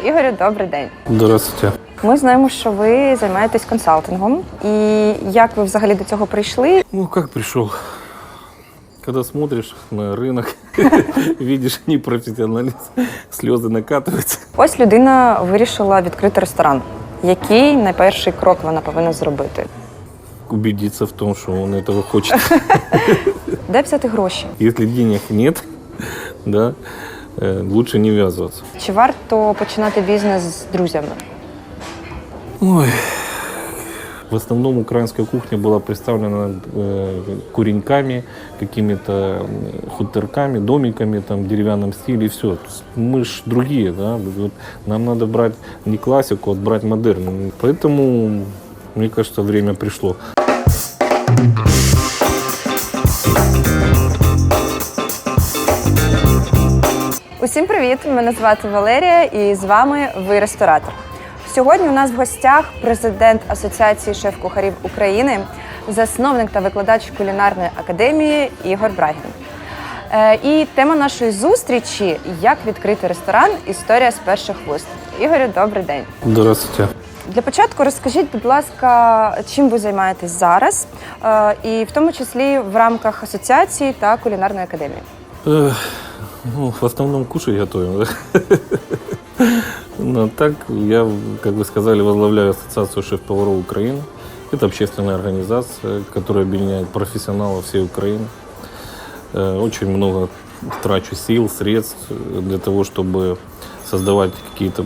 Ігорю, добрий день. Здравствуйте. Ми знаємо, що ви займаєтесь консалтингом. І як ви взагалі до цього прийшли? Ну, как пришел? Когда смотришь на рынок, видишь непрофессионализм, слезы накатываются. Ось людина вирішила відкрити ресторан. Який найперший крок вона повинна зробити? Убедиться в том, что он этого хочет. Де взяти гроші? Если денег нет, да, лучше не ввязываться. Чи варто починати бізнес з друзями? Ой. В основном украинская кухня была представлена куреньками, какими-то хуторками, домиками там, в деревянном стиле, и все. Мы ж другие, да? Вот нам надо брать не классику, а брать модерн. Поэтому, мне кажется, время пришло. Усім привіт! Мене звати Валерія і з вами «Ви ресторатор». Сьогодні у нас в гостях президент Асоціації шеф-кухарів України, засновник та викладач кулінарної академії Ігор Брагін. І тема нашої зустрічі – як відкрити ресторан «Історія з перших вуст». Ігорю, добрий день. Здравствуйте. Для початку розкажіть, будь ласка, чим ви займаєтесь зараз, і в тому числі в рамках асоціації та кулінарної академії. Ну, в основном кушать готовим, да? Но так, я, как вы сказали, возглавляю Ассоциацию шеф-поваров Украины. Это общественная организация, которая объединяет профессионалов всей Украины. Очень много трачу сил, средств для того, чтобы создавать какие-то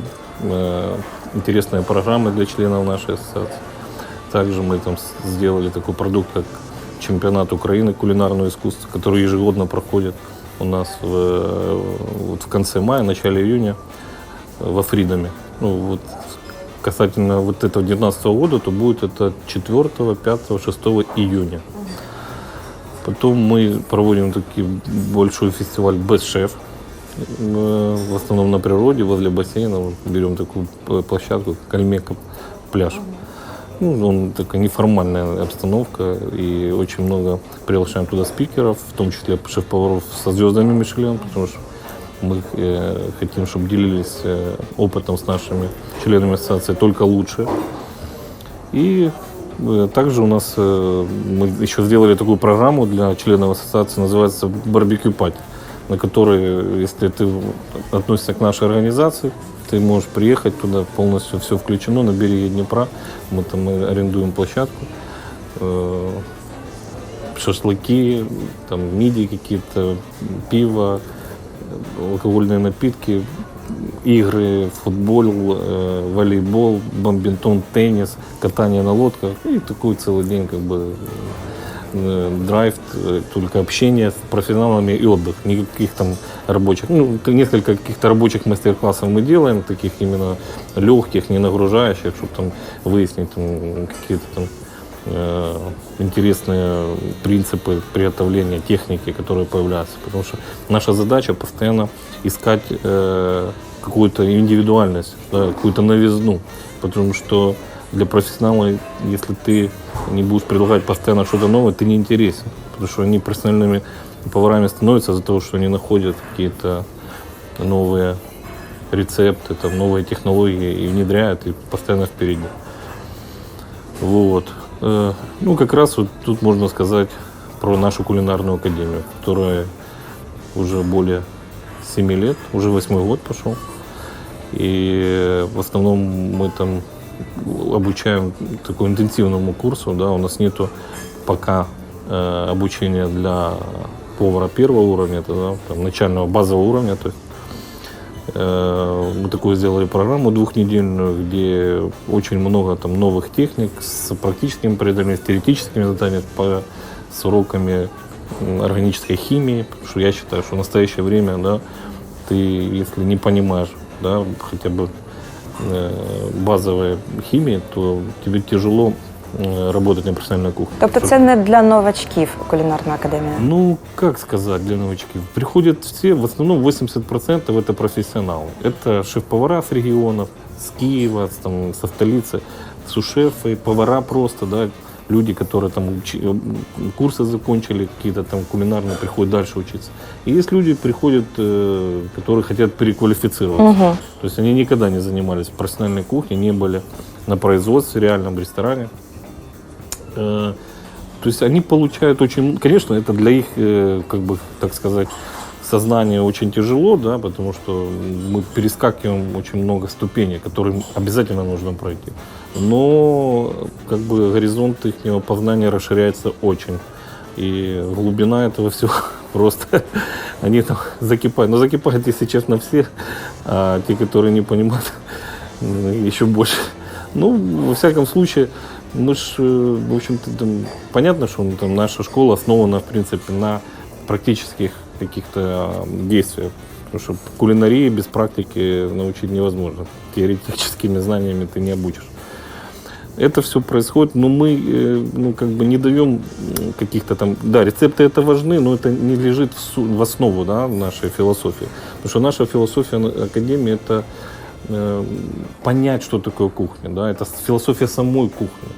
интересные программы для членов нашей ассоциации. Также мы там сделали такой продукт, как чемпионат Украины кулинарного искусства, который ежегодно проходит у нас в конце мая, начале июня во Фридоме. Ну, вот, касательно вот этого 2019 года, то будет это 4, 5, 6 июня. Потом мы проводим такой большой фестиваль «Best Chef», в основном на природе, возле бассейна. Вот, берем такую площадку, Кальмека пляж. Ну, он такая неформальная обстановка, и очень много приглашаем туда спикеров, в том числе шеф-поваров со звездами Мишлен, потому что мы хотим, чтобы делились опытом с нашими членами ассоциации только лучше. И также у нас мы еще сделали такую программу для членов ассоциации, называется «Барбекю пати», на которой, если ты относишься к нашей организации, ты можешь приехать туда, полностью все включено на береге Днепра. Мы там арендуем площадку, шашлыки, там мидии какие-то, пиво, алкогольные напитки, игры, футбол, волейбол, бадминтон, теннис, катание на лодках. И такой целый день как бы драйв, только общение с профессионалами и отдых. Никаких там рабочих, ну, несколько каких-то рабочих мастер-классов мы делаем, таких именно легких, не нагружающих, чтобы там выяснить там, какие-то там интересные принципы приготовления, техники, которые появляются. Потому что наша задача постоянно искать какую-то индивидуальность, да, какую-то новизну. Потому что для профессионала, если ты не будешь предлагать постоянно что-то новое, ты не интересен. Потому что они профессиональными поварами становятся из-за того, что они находят какие-то новые рецепты, там, новые технологии и внедряют, и постоянно впереди. Вот. Ну, как раз вот тут можно сказать про нашу кулинарную академию, которая уже более 7 лет, уже 8-й год пошел. И в основном мы там обучаем такому интенсивному курсу, да, у нас нету пока обучения для повара первого уровня, это, да, там, начального базового уровня. То есть, мы такую сделали программу двухнедельную, где очень много там новых техник с практическими преданиями, с теоретическими заданиями, с уроками органической химии, потому что я считаю, что в настоящее время, да, ты, если не понимаешь, да, хотя бы базовой химии, то тебе тяжело работать на профессиональной кухне. Тобто це не для новачків кулінарна академія? Ну, как сказать для новичков? Приходят все, в основном 80% это профессионалы. Это шеф-повара с регионов, с Киева, там, со столицы, сушефы, повара просто, да, люди, которые там курсы закончили, какие-то там кулинарные, приходят дальше учиться. И есть люди, приходят, которые хотят переквалифицироваться. То есть они никогда не занимались профессиональной кухней, не были на производстве, реальном ресторане. То есть они получают очень... Конечно, это для их, как бы, так сказать, сознания очень тяжело, да, потому что мы перескакиваем очень много ступеней, которые обязательно нужно пройти. Но как бы горизонт их познания расширяется очень. И глубина этого всего просто... Они там закипают. Но закипают, если честно, все. А те, которые не понимают, еще больше. Ну, во всяком случае, мы ж, в общем-то, там, понятно, что там, наша школа основана, в принципе, на практических каких-то действиях. Потому что кулинарии без практики научить невозможно. Теоретическими знаниями ты не обучишь. Это все происходит, но мы, ну, как бы не даем каких-то там... Да, рецепты это важны, но это не лежит в основу, да, нашей философии. Потому что наша философия Академии — это понять, что такое кухня. Да? Это философия самой кухни.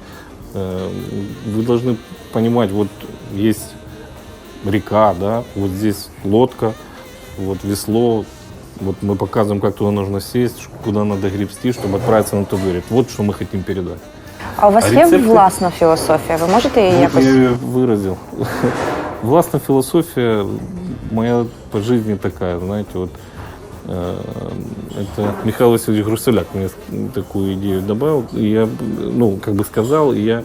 Вы должны понимать, вот есть река, да, вот здесь лодка, вот весло, вот мы показываем, как туда нужно сесть, куда надо гребсти, чтобы отправиться на тот берег. Вот что мы хотим передать. А у вас є власна філософія? Ви можете її якось... Я ее выразил. Властная философия моя по жизни такая, знаете, вот это Михаил Васильевич Грусуляк мне такую идею добавил, и я, ну, как бы сказал, и я,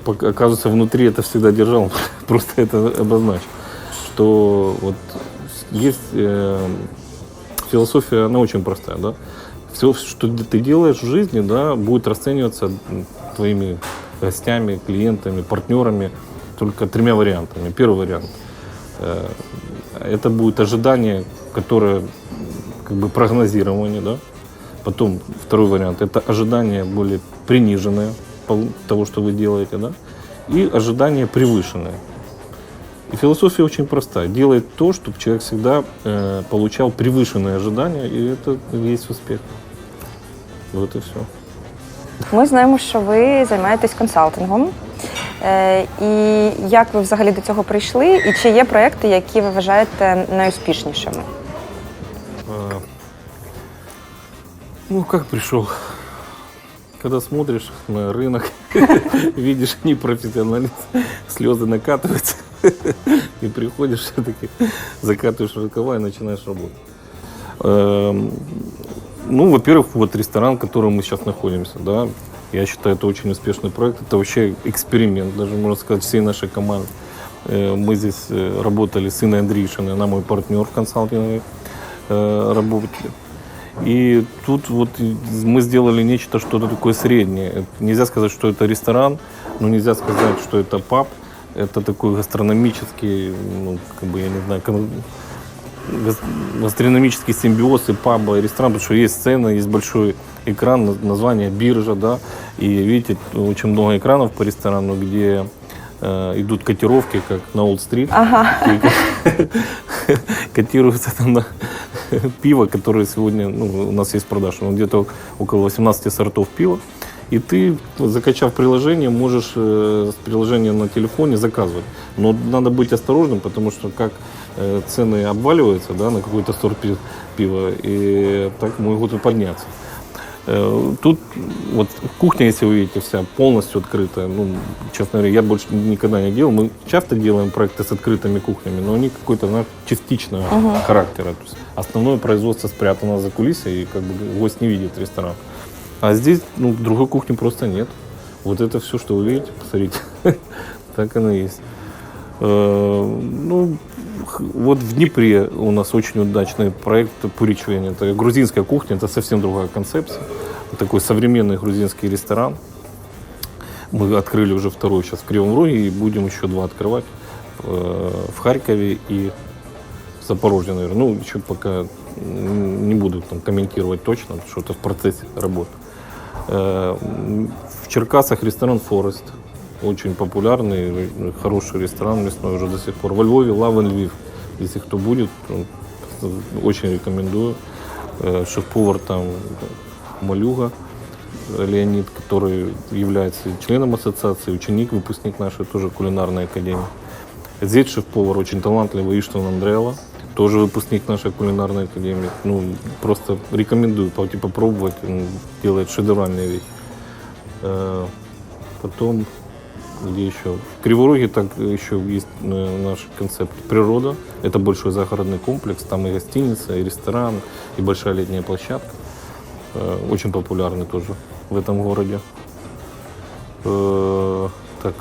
оказывается, внутри это всегда держал, просто это обозначил, что вот есть философия, она очень простая, да, все, что ты делаешь в жизни, да, будет расцениваться твоими гостями, клиентами, партнерами только тремя вариантами. Первый вариант это будет ожидание, которое как бы прогнозирование, да. Потом второй вариант это ожидание более приниженное того, что вы делаете, да, и ожидание превышенное. И философия очень простая. Делает то, чтобы человек всегда получал превышенные ожидания, и это и есть успех. Вот и все. Ми знаємо, що ви займаєтесь консалтингом. І як ви взагалі до цього прийшли? І чи є проекти, які ви вважаєте найуспішнішими? Ну, как пришел? Когда смотришь на рынок, видишь непрофессионализм, слезы накатываются, и приходишь все-таки, закатываешь рукава и начинаешь работать. Ну, во-первых, вот ресторан, в котором мы сейчас находимся, да, я считаю, это очень успешный проект. Это вообще эксперимент, даже можно сказать, всей нашей команды. Мы здесь работали с Инной Андрейшиной, она мой партнер в консалтинговой работе. И тут вот мы сделали нечто, что-то такое среднее. Нельзя сказать, что это ресторан, но нельзя сказать, что это паб. Это такой гастрономический, ну, как бы, я не знаю, гастрономический симбиоз и паба, и ресторан, потому что есть сцена, есть большой экран, название биржа, да, и видите, очень много экранов по ресторану, где идут котировки, как на Олд-стрит. Ага. Котируется там на пиво, которое сегодня, ну, у нас есть продаж, где-то около 18 сортов пива. И ты, закачав приложение, можешь с приложения на телефоне заказывать. Но надо быть осторожным, потому что как цены обваливаются, да, на какой-то сорт пива, и так могут и подняться. Тут вот кухня, если вы видите, вся полностью открытая. Ну, честно говоря, я больше никогда не делал. Мы часто делаем проекты с открытыми кухнями, но они какой-то, знаешь, частичного характера. То есть основное производство спрятано за кулисой, и как бы гость не видит ресторан. А здесь, ну, другой кухни просто нет. Вот это все, что вы видите, посмотрите, так оно и есть. Ну, вот в Днепре у нас очень удачный проект Пуричвени. Это грузинская кухня, это совсем другая концепция. Такой современный грузинский ресторан. Мы открыли уже второй сейчас в Кривом Роге и будем еще 2 открывать в Харькове и в Запорожье, наверное. Ну, еще пока не буду там комментировать точно, что это в процессе работы. В Черкасах ресторан «Форест». Очень популярный, хороший ресторан мясной уже до сих пор. Во Львове «Лавен Львив». Если кто будет, очень рекомендую. Шеф-повар там Малюга. Леонид, который является членом ассоциации, ученик, выпускник нашей тоже кулинарной академии. Здесь шеф-повар очень талантливый Иштван Андрела, тоже выпускник нашей кулинарной академии. Ну, просто рекомендую пойти попробовать, он делает шедевральные вещи. Потом, где еще? В Кривороге так еще есть наш концепт «Природа». Это большой загородный комплекс, там и гостиница, и ресторан, и большая летняя площадка. Очень популярный тоже в этом городе. Так,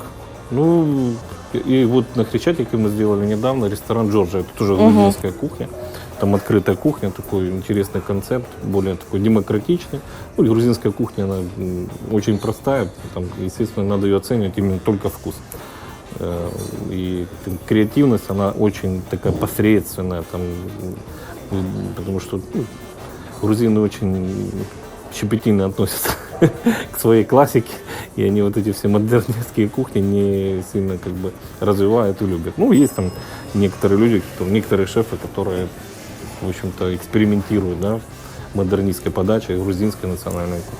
ну, и вот на Хрещатике мы сделали недавно ресторан «Джорджия». Это тоже грузинская кухня. Там открытая кухня, такой интересный концепт, более такой демократичный. Ну, грузинская кухня, она очень простая, там, естественно, надо ее оценивать именно только вкус. И креативность, она очень такая посредственная, там, потому что грузины очень щепетильно относятся к своей классике, и они вот эти все модернистские кухни не сильно как бы развивают и любят. Ну, есть там некоторые люди, некоторые шефы, которые, в общем-то, экспериментируют, да, модернистской подачей грузинской национальной кухни.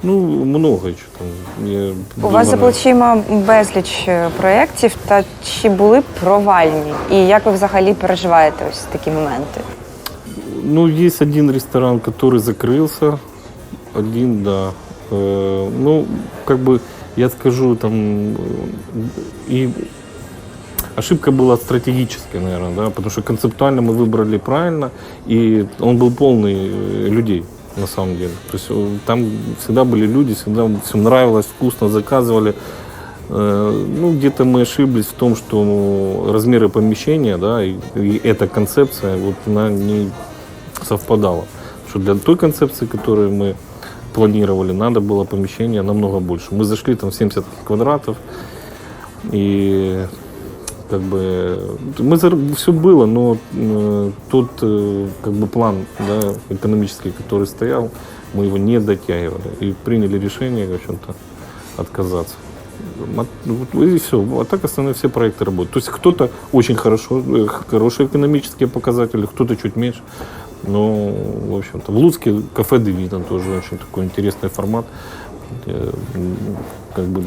Ну, много чого там. У вас за плечима безліч проєктів, та чи були провальні? І як ви взагалі переживаєте ось такі моменти? Ну, есть один ресторан, который закрылся, один, да. Ну, как бы, я скажу, там, и ошибка была стратегическая, наверное, да, потому что концептуально мы выбрали правильно, и он был полный людей, на самом деле. То есть там всегда были люди, всегда всем нравилось, вкусно, заказывали. Ну, где-то мы ошиблись в том, что размеры помещения, да, и эта концепция, вот она не совпадало. Что для той концепции, которую мы планировали, надо было помещение намного больше. Мы зашли там в 70 квадратов, и как бы все было, но тот как бы план, да, экономический, который стоял, мы его не дотягивали и приняли решение, в общем-то, отказаться. И все. А так остальные все проекты работают. То есть кто-то очень хорошие экономические показатели, кто-то чуть меньше. Но, в общем-то, в Луцке кафе «Девина» тоже очень такой интересный формат. Как бы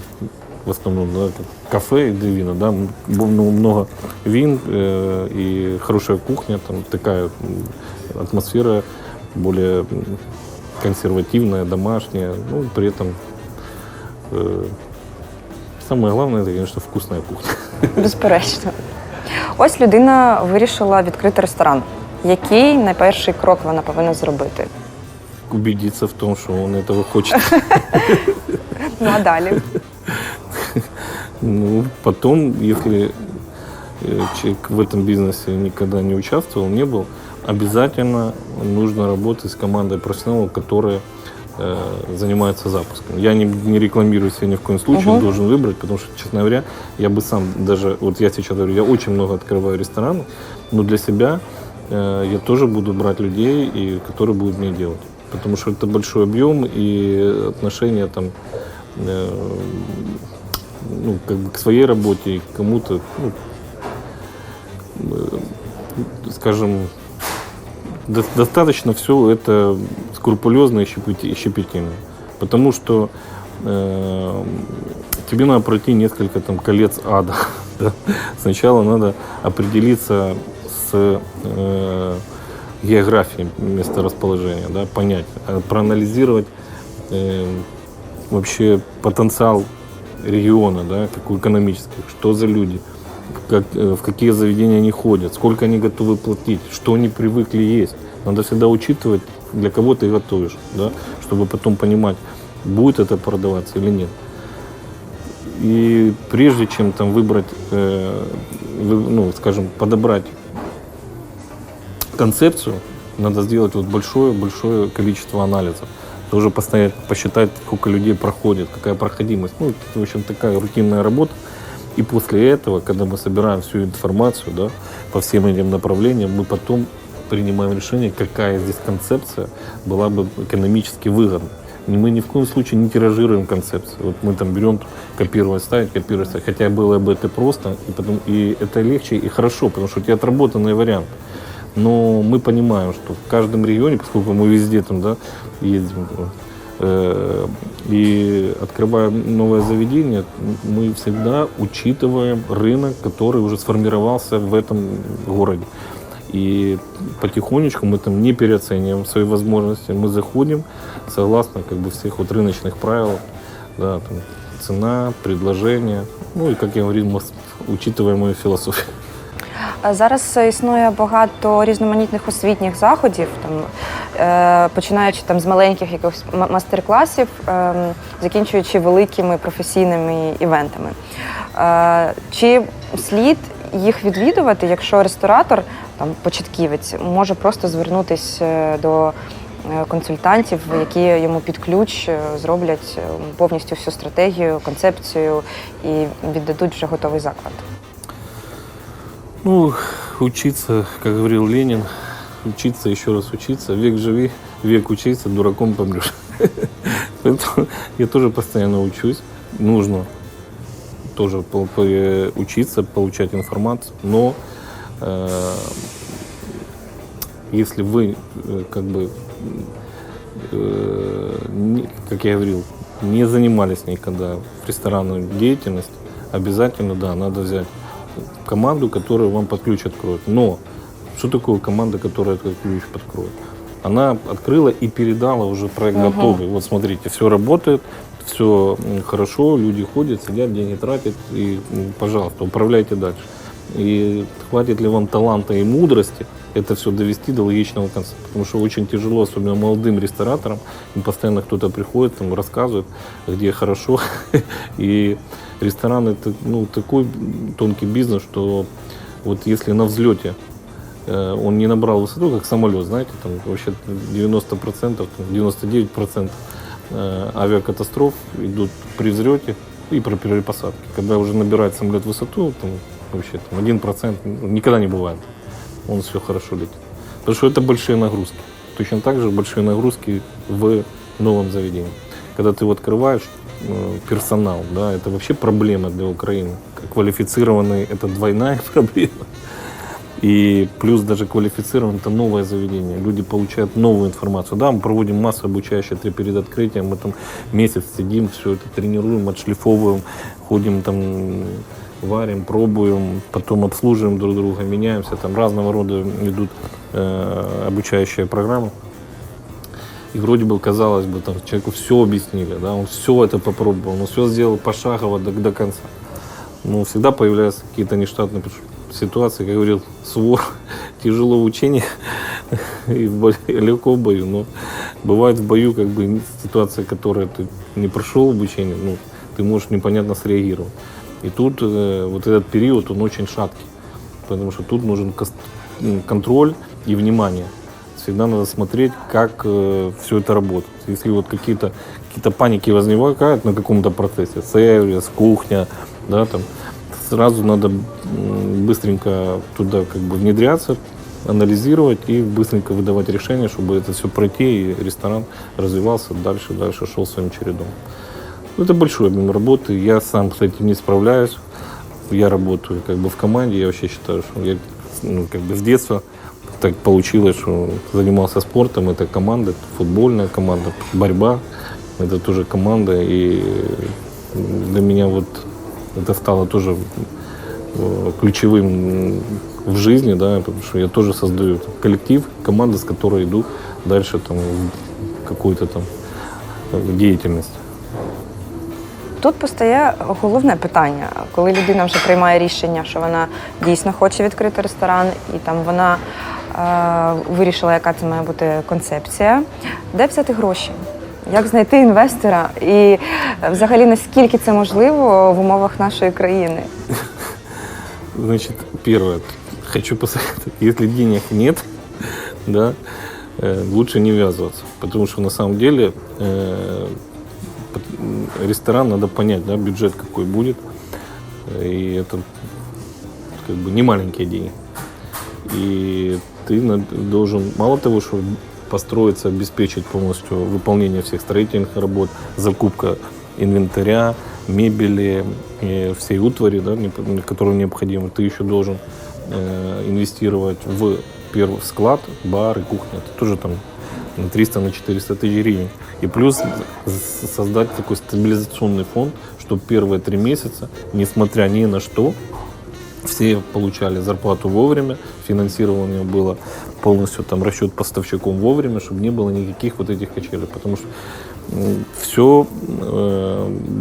в основном, да, кафе и «Девина», да, много вин и хорошая кухня, там такая атмосфера более консервативная, домашняя, ну, при этом самое главное, это, конечно, вкусная кухня. Безперечно. Ось людина вирішила відкрити ресторан. Який найперший крок вона повинна зробити? Убедиться в том, что он этого хочет. Ну, а далі? Ну, потом, если человек в этом бизнесе никогда не участвовал, не был, обязательно нужно работать с командой профессионалов, которые занимаются запуском. Я не рекламирую себя ни в коем случае, должен выбрать, потому что, честно говоря, я бы сам даже, вот я сейчас говорю, я очень много открываю ресторанов, но для себя я тоже буду брать людей, которые будут мне делать. Потому что это большой объем и отношение там, ну, как бы к своей работе и к кому-то, ну, скажем, достаточно все это скрупулезно и щепетильно. Потому что тебе надо пройти несколько там колец ада. Да? Сначала надо определиться с географией месторасположения, да, понять, проанализировать вообще потенциал региона, да, какой экономический, что за люди, в какие заведения они ходят, сколько они готовы платить, что они привыкли есть. Надо всегда учитывать, для кого ты готовишь, да, чтобы потом понимать, будет это продаваться или нет. И прежде чем там выбрать, ну, скажем, подобрать концепцию, надо сделать вот большое количество анализов. Тоже постоять, посчитать, сколько людей проходит, какая проходимость. Ну, это, в общем, такая рутинная работа. И после этого, когда мы собираем всю информацию, да, по всем этим направлениям, мы потом принимаем решение, какая здесь концепция была бы экономически выгодна. Мы ни в коем случае не тиражируем концепцию. Вот мы там берем, копировать, ставить, хотя было бы это просто, и это легче и хорошо, потому что у тебя отработанный вариант. Но мы понимаем, что в каждом регионе, поскольку мы везде там, да, ездим, И открывая новое заведение, мы всегда учитываем рынок, который уже сформировался в этом городе. И потихонечку мы там не переоцениваем свои возможности, мы заходим согласно всех рыночных правил, да, там, цена, предложение, ну и, как я говорил, мы учитываем мою философию. Зараз існує багато різноманітних освітніх заходів, починаючи з маленьких якихось мастер-класів, закінчуючи великими професійними івентами. Чи слід їх відвідувати, якщо ресторатор, початківець, може просто звернутися до консультантів, які йому під ключ зроблять повністю всю стратегію, концепцію і віддадуть вже готовий заклад? Ну, учиться, как говорил Ленин, учиться, еще раз учиться, век живи, век учиться, дураком помрешь. Поэтому я тоже постоянно учусь, нужно тоже учиться, получать информацию, но если вы, как я говорил, не занимались никогда в ресторанной деятельности, обязательно, да, надо взять команду, которая вам под ключ откроет. Но что такое команда, которая этот ключ подкроет? Она открыла и передала уже проект готовый. Вот смотрите, все работает, все хорошо, люди ходят, сидят, деньги тратят, и, пожалуйста, управляйте дальше. И хватит ли вам таланта и мудрости это все довести до логичного конца? Потому что очень тяжело, особенно молодым рестораторам, им постоянно кто-то приходит, там, рассказывает, где хорошо. И ресторан — это такой тонкий бизнес, что вот если на взлете он не набрал высоту, как самолет, знаете, там вообще 90%, 99% авиакатастроф идут при взлете и при перепосадке. Когда уже набирает самолет высоту, там вообще 1% никогда не бывает. Он все хорошо летит. Потому что это большие нагрузки. Точно так же большие нагрузки в новом заведении. Когда ты открываешь персонал, да, это вообще проблема для Украины. Квалифицированный — это двойная проблема. И плюс даже квалифицированный — это новое заведение. Люди получают новую информацию. Да, мы проводим массу обучающих перед открытием. Мы там месяц сидим, все это тренируем, отшлифовываем, ходим там, варим, пробуем, потом обслуживаем друг друга, меняемся. Там разного рода идут обучающие программы. И вроде бы, казалось бы, там, человеку все объяснили, да, он все это попробовал, он все сделал пошагово до конца. Но всегда появляются какие-то нештатные ситуации, как говорил Свор, тяжело в учении и легко в бою. Но бывает в бою ситуация, которая ты не прошел обучение, ты можешь непонятно среагировать. И тут вот этот период, он очень шаткий, потому что тут нужен контроль и внимание. Всегда надо смотреть, как все это работает. Если вот какие-то паники возникают на каком-то процессе, сервис, кухня, да, там, сразу надо быстренько туда внедряться, анализировать и быстренько выдавать решения, чтобы это все пройти, и ресторан развивался дальше шел своим чередом. Это большой объем работы, я сам с этим не справляюсь. Я работаю в команде, я вообще считаю, что я с детства так получилось, что занимался спортом. Это команда, это футбольная команда, борьба, это тоже команда. И для меня вот это стало тоже ключевым в жизни, да, потому что я тоже создаю коллектив, команду, с которой иду дальше там, в какую-то там деятельность. Тут постає головне питання, коли людина вже приймає рішення, що вона дійсно хоче відкрити ресторан, і там вона вирішила, яка це має бути концепція. Де взяти гроші? Як знайти інвестора? І взагалі, наскільки це можливо в умовах нашої країни? Значит, первое, хочу посоветовать, если денег нет, да, лучше не ввязываться, потому что на самом деле ресторан надо понять, да, бюджет какой будет, и это не маленькие деньги. И ты должен, мало того, что построиться, обеспечить полностью выполнение всех строительных работ, закупка инвентаря, мебели, всей утвари, да, которую необходимо, ты еще должен инвестировать в первый склад, бар и кухня. Это тоже там на 300, на 400 тысяч гривен. И плюс создать такой стабилизационный фонд, чтобы первые 3 месяца, несмотря ни на что, все получали зарплату вовремя, финансирование было полностью, там, расчет поставщиком вовремя, чтобы не было никаких вот этих качелей. Потому что все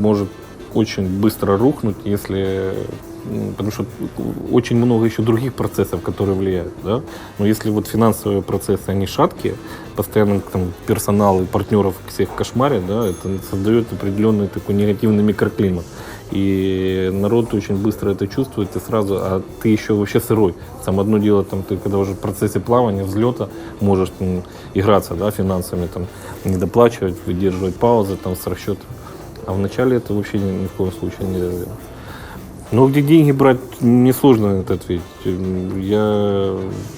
может очень быстро рухнуть, если... Потому что очень много еще других процессов, которые влияют. Да? Но если вот финансовые процессы, они шаткие, постоянно там, персонал и партнеров всех кошмарят, да, это создает определенный такой негативный микроклимат. И народ очень быстро это чувствует, и сразу, а ты еще вообще сырой. Там одно дело, там, ты когда уже в процессе плавания, взлета можешь там, играться, да, финансами, там, не доплачивать, выдерживать паузы там, с расчетом. А вначале это вообще ни в коем случае нельзя сделать. Но где деньги брать, несложно на это ответить.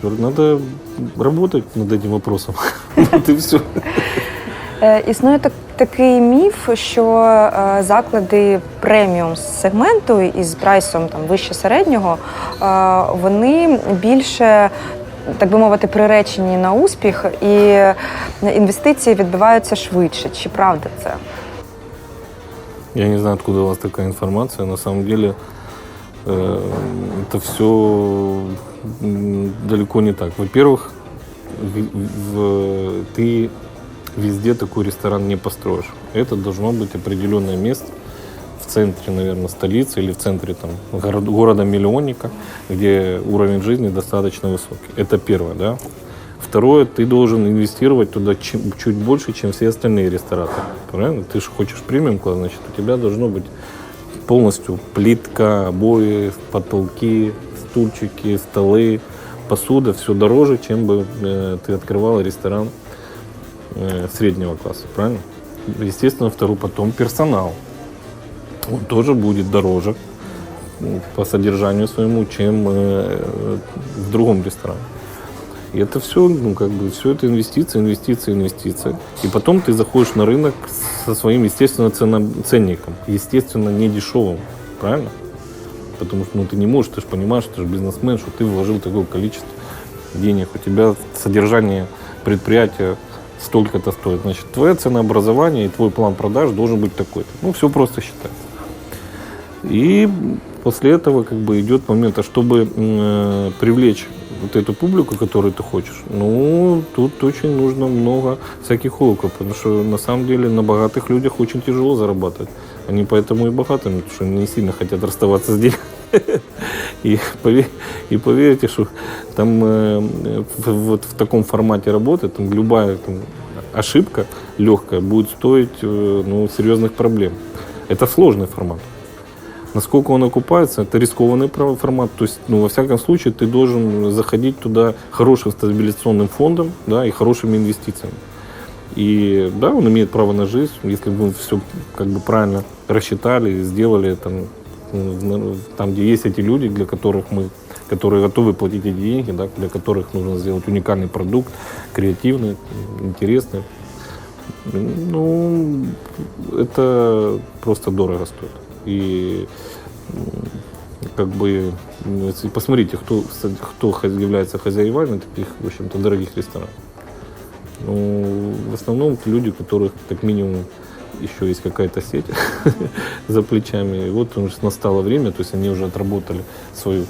Надо работать над этим вопросом. Вот і все. Існує такий міф, що заклади преміум сегменту із прайсом там, вище середнього, вони більше, так би мовити, приречені на успіх і інвестиції відбиваються швидше. Чи правда це? Я не знаю, откуда у вас такая информация. На самом деле это все далеко не так. Во-первых, ты везде такой ресторан не построишь. Это должно быть определенное место в центре, наверное, столицы или в центре там, города-миллионника, где уровень жизни достаточно высокий. Это первое, да. Второе, ты должен инвестировать туда чуть больше, чем все остальные рестораторы. Правильно? Ты же хочешь премиум класс, значит, у тебя должно быть полностью плитка, обои, потолки, стульчики, столы, посуда, все дороже, чем бы ты открывал ресторан среднего класса, правильно? Естественно, потом персонал. Он тоже будет дороже по содержанию своему, чем в другом ресторане. И это все, все это инвестиции. И потом ты заходишь на рынок со своим, естественно, ценником. Естественно, не дешевым, правильно? Потому что ты не можешь, ты же понимаешь, ты же бизнесмен, что ты вложил такое количество денег. У тебя содержание предприятия столько-то стоит. Значит, твое ценообразование и твой план продаж должен быть такой-то. Все просто считается. И после этого идет момент, а чтобы привлечь вот эту публику, которую ты хочешь, тут очень нужно много всяких уловок, потому что на самом деле на богатых людях очень тяжело зарабатывать. Они поэтому и богатыми, потому что они не сильно хотят расставаться с деньгами. И поверьте, что там вот в таком формате работы там любая ошибка легкая будет стоить серьезных проблем. Это сложный формат. Насколько он окупается, это рискованный формат. То есть, во всяком случае, ты должен заходить туда хорошим стабилизационным фондом, да, и хорошими инвестициями. И да, он имеет право на жизнь, если вы все правильно рассчитали, сделали там, где есть эти люди, которые готовы платить эти деньги, да, для которых нужно сделать уникальный продукт, креативный, интересный. Это просто дорого стоит. И посмотрите, кто является хозяевами таких, в общем-то, дорогих ресторанов. В основном это люди, у которых как минимум еще есть какая-то сеть за плечами. И вот уже настало время, то есть они уже отработали свою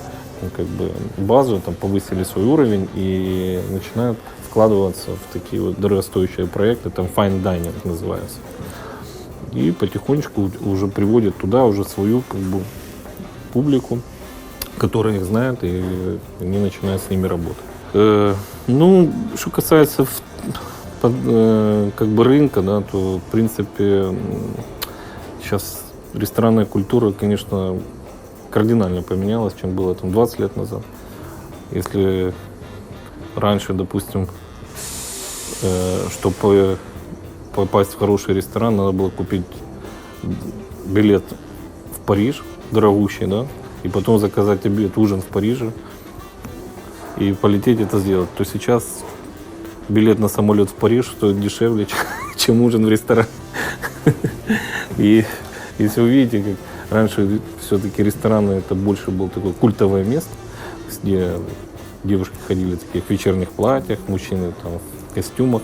базу, там, повысили свой уровень и начинают вкладываться в такие вот дорогостоящие проекты, там fine dining называется. И потихонечку уже приводят туда уже свою публику, которая их знает, и они начинают с ними работать. Что касается рынка, да, то в принципе сейчас ресторанная культура, конечно, кардинально поменялась, чем было 20 лет назад. Если раньше, допустим, чтобы попасть в хороший ресторан, надо было купить билет в Париж, дорогущий, да, и потом заказать обед, ужин в Париже и полететь это сделать. То сейчас билет на самолет в Париж стоит дешевле, чем ужин в ресторане. И если вы видите, как раньше все-таки рестораны это больше было такое культовое место, где девушки ходили в таких вечерних платьях, мужчины там в костюмах.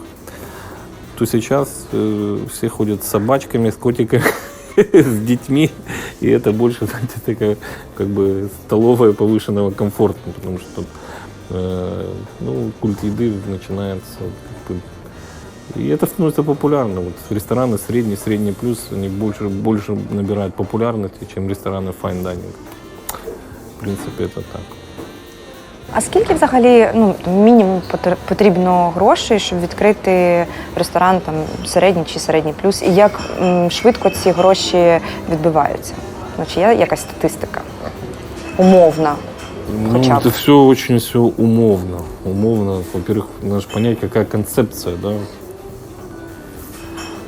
то сейчас все ходят с собачками, с котиками, с детьми. И это больше, знаете, такая как бы столовая повышенного комфорта, потому что культ еды начинается. Как бы, и это становится популярно. Вот рестораны средний плюс, они больше набирают популярности, чем рестораны fine dining. В принципі, це так. А скільки взагалі мінімум потрібно грошей, щоб відкрити ресторан там середній чи середній плюс? І як швидко ці гроші відбиваються? Ну, чи є якась статистика? Умовна. Хотя бы. Это все умовно. Умовно, во-первых, надо же понять, какая концепция, да.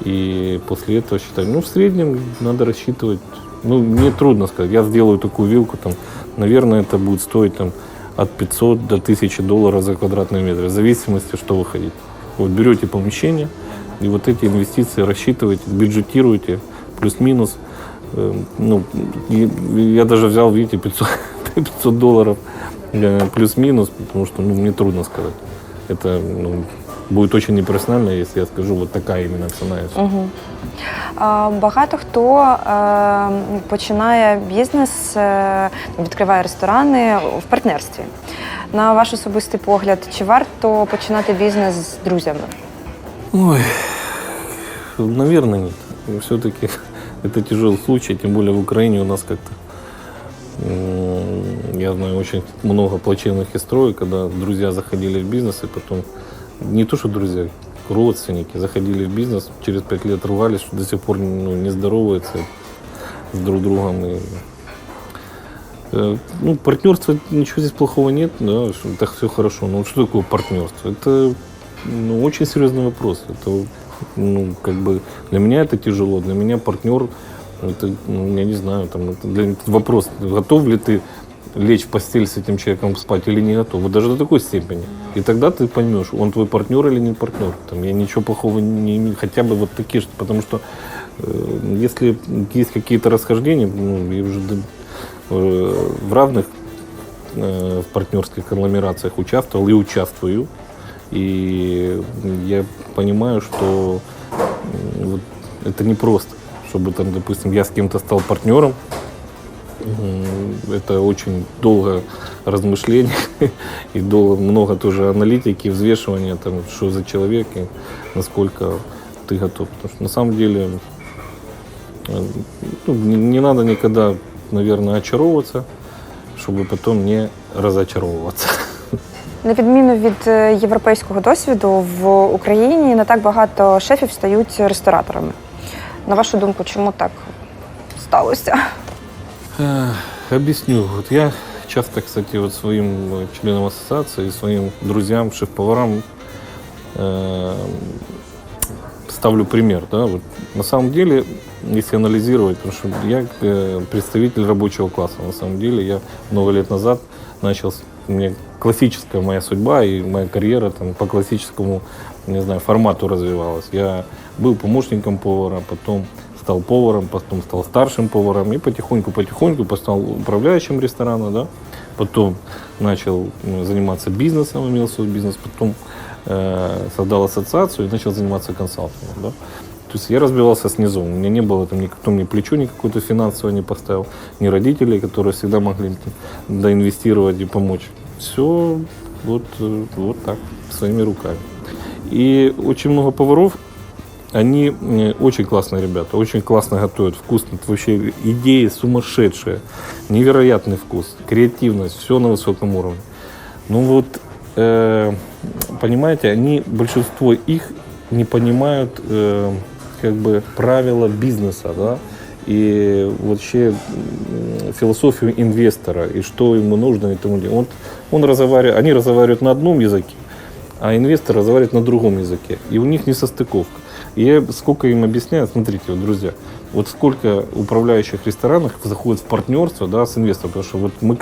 И после этого считать. В среднем надо рассчитывать. Мне трудно сказать. Я сделаю такую вилку, там, наверное, это будет стоить там, от 500 до $1000 за квадратный метр, в зависимости, что вы хотите. Вот берете помещение, и вот эти инвестиции рассчитываете, бюджетируете, плюс-минус. Я даже взял, видите, $500 плюс-минус, потому что мне трудно сказать. Это будет очень непрофессионально, если я скажу, вот такая именно цена. Угу. Багато хто починає бізнес, відкриває ресторани в партнерстві. На ваш особистий погляд, чи варто починати бізнес з друзями? Ой, наверное, нет. Все-таки это тяжелый случай, тем более в Украине у нас как-то, я знаю, очень много плачевных историй, когда друзья заходили в бизнес, и потом, не то что друзья, родственники заходили в бизнес, через 5 лет рвались, что до сих пор не здороваются с друг другом. Партнерство, ничего здесь плохого нет, да, это все хорошо. Но что такое партнерство? Это очень серьезный вопрос. Это, как бы для меня это тяжело, для меня партнер, это, я не знаю, там, это вопрос, готов ли ты лечь в постель с этим человеком спать или не готов. Вот даже до такой степени. И тогда ты поймешь, он твой партнер или не партнер. Там, я ничего плохого не имею. Хотя бы вот такие, потому что если есть какие-то расхождения, я уже в равных в партнерских конгломерациях участвовал и участвую. И я понимаю, что вот, это непросто, чтобы там, допустим, я с кем-то стал партнером. Это очень долго размышлений и много тоже аналитики, взвешивания, там, что за человек и насколько ты готов. Потому что на самом деле не надо никогда, наверное, очаровываться, чтобы потом не разочаровываться. На відміну від європейського досвіду, в Україні не так багато шефів стають рестораторами. На вашу думку, чому так сталося? Объясню. Вот я часто, кстати, вот своим членам ассоциации, своим друзьям, шеф-поварам ставлю пример. Да? Вот на самом деле, если анализировать, потому что я представитель рабочего класса, на самом деле я много лет назад начал, у меня классическая моя судьба и моя карьера там, по классическому, не знаю, формату развивалась. Я был помощником повара, потом стал поваром, потом стал старшим поваром и потихоньку стал управляющим ресторана, да. Потом начал заниматься бизнесом, имел свой бизнес, потом создал ассоциацию и начал заниматься консалтингом, да. То есть я разбивался снизу, у меня не было там никто мне плечо никакое-то финансовое не поставил, ни родителей, которые всегда могли доинвестировать и помочь. Все вот так, своими руками. И очень много поваров, они очень классные ребята, очень классно готовят, вкусно. Это вообще идеи сумасшедшие, невероятный вкус, креативность, все на высоком уровне. Ну вот, понимаете, большинство их не понимают как бы правила бизнеса, да, и вообще философию инвестора, и что ему нужно, и тому. Они разговаривают на одном языке, а инвестор разговаривает на другом языке, и у них несостыковка. И я сколько им объясняю, смотрите, вот, друзья, вот сколько управляющих ресторанов заходит в партнерство, да, с инвестором, потому что вот мы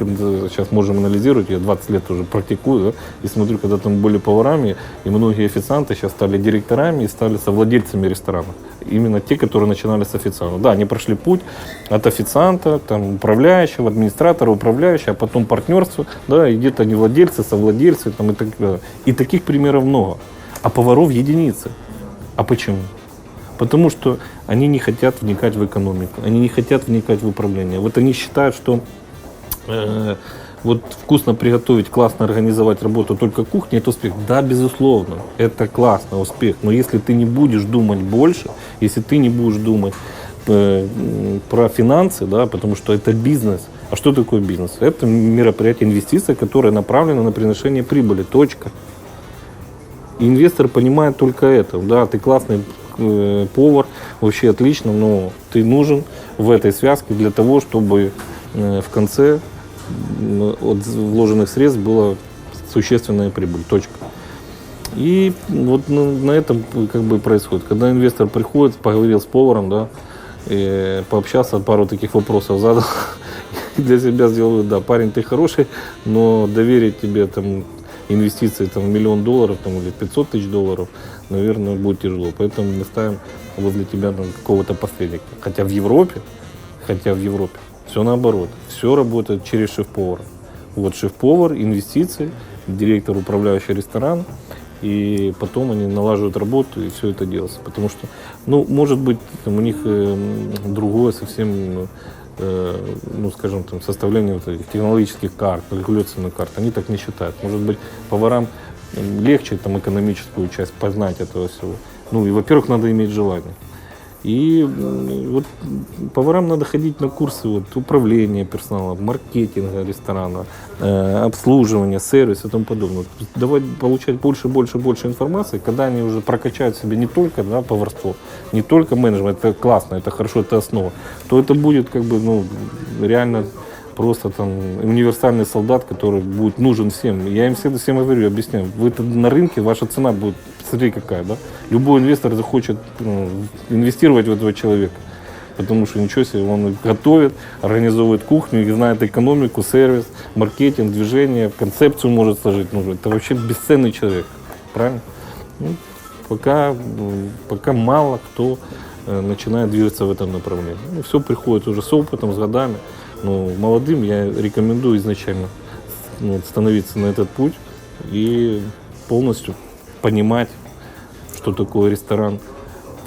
сейчас можем анализировать, я 20 лет уже практикую, да, и смотрю, когда там были поварами, и многие официанты сейчас стали директорами и стали совладельцами ресторанов. Именно те, которые начинали с официанта. Да, они прошли путь от официанта, там, управляющего, администратора, управляющего, а потом партнерство, да, и где-то они владельцы, совладельцы, там, и таких примеров много. А поваров единицы. А почему? Потому что они не хотят вникать в экономику, они не хотят вникать в управление. Вот они считают, что вот вкусно приготовить, классно организовать работу только кухня, это успех. Да, безусловно, это классно, успех. Но если ты не будешь думать больше, если ты не будешь думать про финансы, да, потому что это бизнес. А что такое бизнес? Это мероприятие, инвестиция, которая направлена на приношение прибыли. Точка. И инвестор понимает только это. Да, ты классный повар, вообще отлично, но ты нужен в этой связке для того, чтобы в конце от вложенных средств была существенная прибыль. Точка. И вот на этом как бы происходит. Когда инвестор приходит, поговорил с поваром, да, и пообщался, пару таких вопросов задал, для себя сделал, да, парень, ты хороший, но доверить тебе там инвестиции там, в $1 миллион там, или 500 тысяч долларов, наверное, будет тяжело. Поэтому мы ставим возле тебя там, какого-то посредника. Хотя в Европе все наоборот. Все работает через шеф-повара. Вот шеф-повар, инвестиции, директор, управляющий ресторан. И потом они налаживают работу, и все это делается. Потому что, ну, может быть, там, у них другое совсем, ну, скажем, там, составление вот этих технологических карт, калькуляционных карт. Они так не считают. Может быть, поварам легче там, экономическую часть познать этого всего. Ну, и, во-первых, надо иметь желание. И вот поварам надо ходить на курсы вот, управления персоналом, маркетинга ресторана, обслуживания, сервиса и тому подобное. Давать, получать больше информации, когда они уже прокачают себе не только да, поварство, не только менеджмент, это классно, это хорошо, это основа, то это будет как бы, ну, реально просто там универсальный солдат, который будет нужен всем. Я им всем говорю, объясняю, вы на рынке, ваша цена будет, смотри какая, да? Любой инвестор захочет инвестировать в этого человека, потому что ничего себе, он готовит, организовывает кухню, знает экономику, сервис, маркетинг, движение, концепцию может сложить. Это вообще бесценный человек, правильно? Ну, пока мало кто начинает двигаться в этом направлении. Ну, все приходит уже с опытом, с годами. Но молодым я рекомендую изначально становиться на этот путь и полностью понимать, что такое ресторан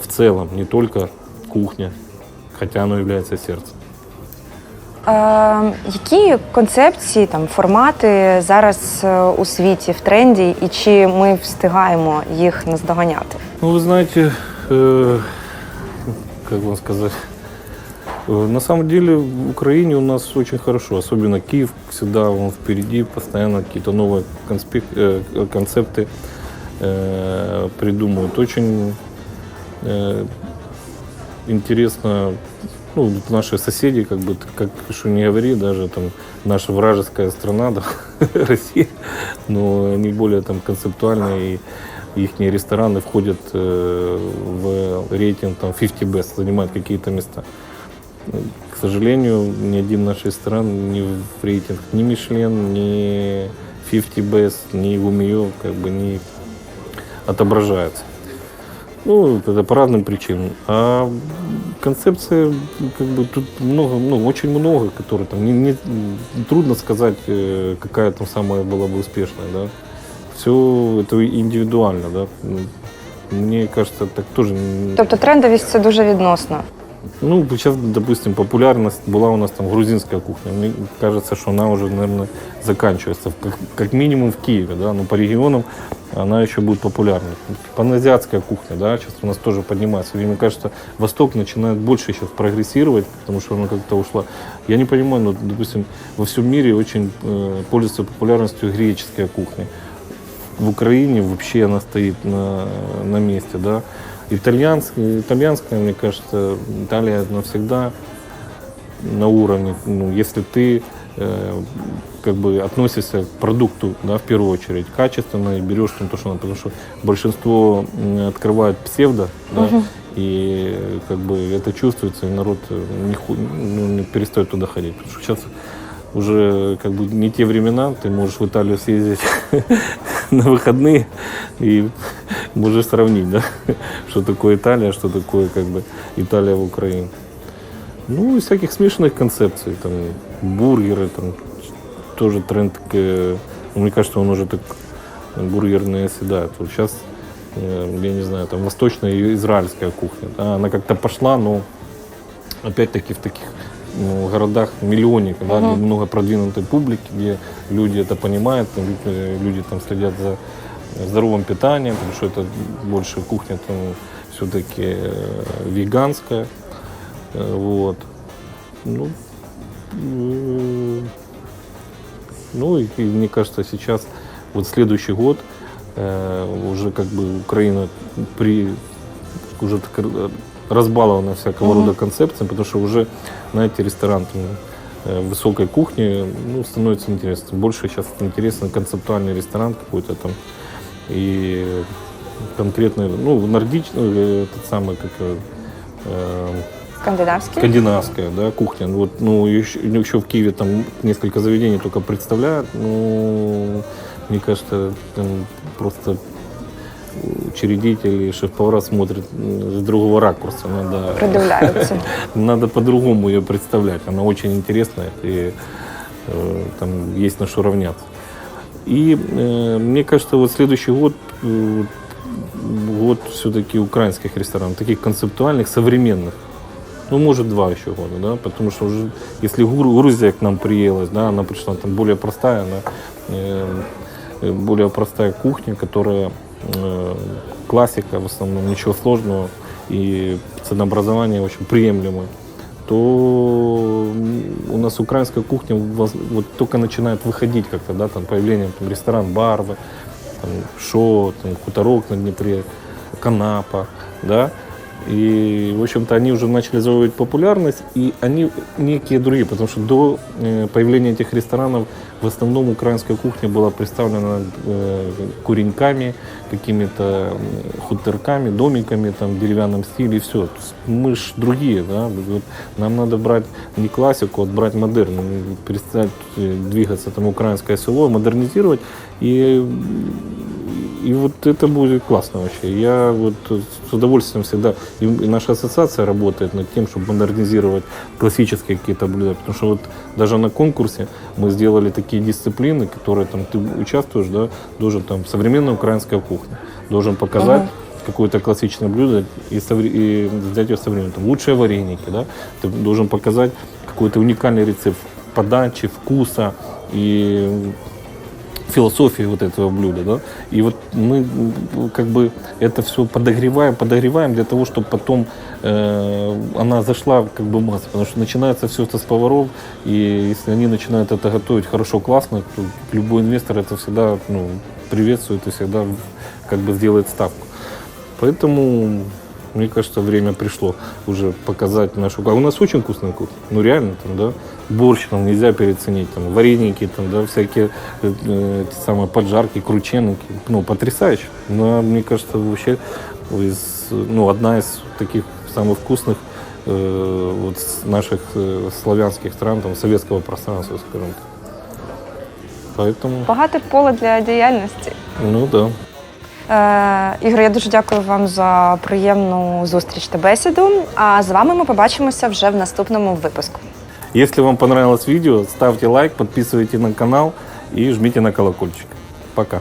в целом, не только кухня, хотя оно является сердцем. Які концепції, там, формати зараз у світі в тренді і чи ми встигаємо їх наздоганяти? Ну, вы знаете, как вам сказать, на самом деле в Украине у нас очень хорошо, особенно Киев всегда он впереди, постоянно какие-то новые концепты придумывают. Очень интересно, ну, наши соседи, как бы, как что не говори, даже там наша вражеская страна, да, Россия, но они более там концептуальные, и их рестораны входят в рейтинг там 50 best, занимают какие-то места. К сожалению, ни один наш ресторан не в рейтинг ни Мишлен, ни 50 best, ни Гумиё как бы не отображается. Ну, это по разным причинам. А концепция, как бы, тут много, ну, очень много, которые там, трудно сказать, какая там самая была бы успешная, да. Все это индивидуально, да. Мне кажется, так тоже... Тобто трендовість – це дуже відносно? Ну, сейчас, допустим, популярность была у нас там грузинская кухня. Мне кажется, что она уже, наверное, заканчивается. Как минимум в Киеве, да, но по регионам она еще будет популярной. Паназиатская кухня, да, сейчас у нас тоже поднимается. И мне кажется, Восток начинает больше сейчас прогрессировать, потому что она как-то ушла. Я не понимаю, но, допустим, во всем мире очень пользуется популярностью греческая кухня. В Украине вообще она стоит на месте, да. Итальянская, мне кажется, Италия навсегда на уровне. Ну, если ты как бы относишься к продукту, да, в первую очередь, качественно и берешь там то, что надо, потому что большинство открывает псевдо, да, и как бы это чувствуется, и народ не перестает туда ходить. Потому что сейчас уже как бы не те времена, ты можешь в Италию съездить на выходные и можешь сравнить, да, что такое Италия, что такое как бы Италия в Украине. Ну, и всяких смешанных концепций, там, бургеры, там, тоже тренд, мне кажется, он уже так бургерные оседает. Вот сейчас я не знаю, там восточная и израильская кухня. Да, она как-то пошла, но опять-таки в таких городах миллионниках, да, где много продвинутой публики, где люди это понимают, люди там следят за здоровым питанием, потому что это больше кухня там все-таки веганская. Вот. Ну и мне кажется, сейчас, вот следующий год, уже как бы Украина уже так разбалована всякого рода концепциями, потому что уже, знаете, ресторан там, высокой кухни, становится интересно. Больше сейчас интересно концептуальный ресторан какой-то там и конкретный, нордичный, этот самый, как скандинавская, да, кухня. Вот, еще в Киеве там несколько заведений только представляют. Мне кажется, там просто учредители, шеф-повара смотрят с другого ракурса. Придивляются. Надо по-другому ее представлять. Она очень интересная, и там есть на что равняться. И мне кажется, вот следующий год все-таки украинских ресторанов, таких концептуальных, современных. Может, 2 еще года, да, потому что уже, если Грузия к нам приелась, да, она пришла там более простая кухня, которая классика, в основном ничего сложного, и ценообразование очень приемлемое, то у нас украинская кухня вот только начинает выходить как-то, да, там появлением там, ресторан Барвы, там, Шо, там, Хуторок на Днепре, Канапа, да. И, в общем-то, они уже начали завоевывать популярность, и они некие другие, потому что до появления этих ресторанов в основном украинская кухня была представлена куреньками, какими-то хуторками, домиками там, в деревянном стиле, и все. Мы ж другие, да? Вот нам надо брать не классику, а брать модерн, перестать двигаться там украинское село, модернизировать, и вот это будет классно вообще. Я вот с удовольствием всегда, и наша ассоциация работает над тем, чтобы модернизировать классические какие-то блюда. Потому что вот даже на конкурсе мы сделали такие дисциплины, которые там ты участвуешь, да, должен там современная украинская кухня, должен показать какое-то классическое блюдо и взять ее современное. Там, лучшие вареники, да, ты должен показать какой-то уникальный рецепт подачи, вкуса и философии вот этого блюда, да, и вот мы как бы это все подогреваем для того, чтобы потом она зашла как бы в массу, потому что начинается все это с поваров, и если они начинают это готовить хорошо, классно, то любой инвестор это всегда приветствует и всегда как бы сделает ставку. Поэтому мне кажется, время пришло уже показать нашу... А у нас очень вкусная кухня. Реально, там, да, борщ там нельзя переоценить, там, вареники, там, да, всякие эти самые поджарки, крученки. Потрясающе. Но, мне кажется, вообще одна из таких самых вкусных вот наших славянских стран, там, советского пространства, скажем так. Поэтому... Багато поле для діяльності. Да. Ігор, я дуже дякую вам за приємну зустріч та бесіду. А з вами ми побачимося вже в наступному випуску. Если вам понравилось видео, ставьте лайк, подписывайтесь на канал и жмите на колокольчик. Пока.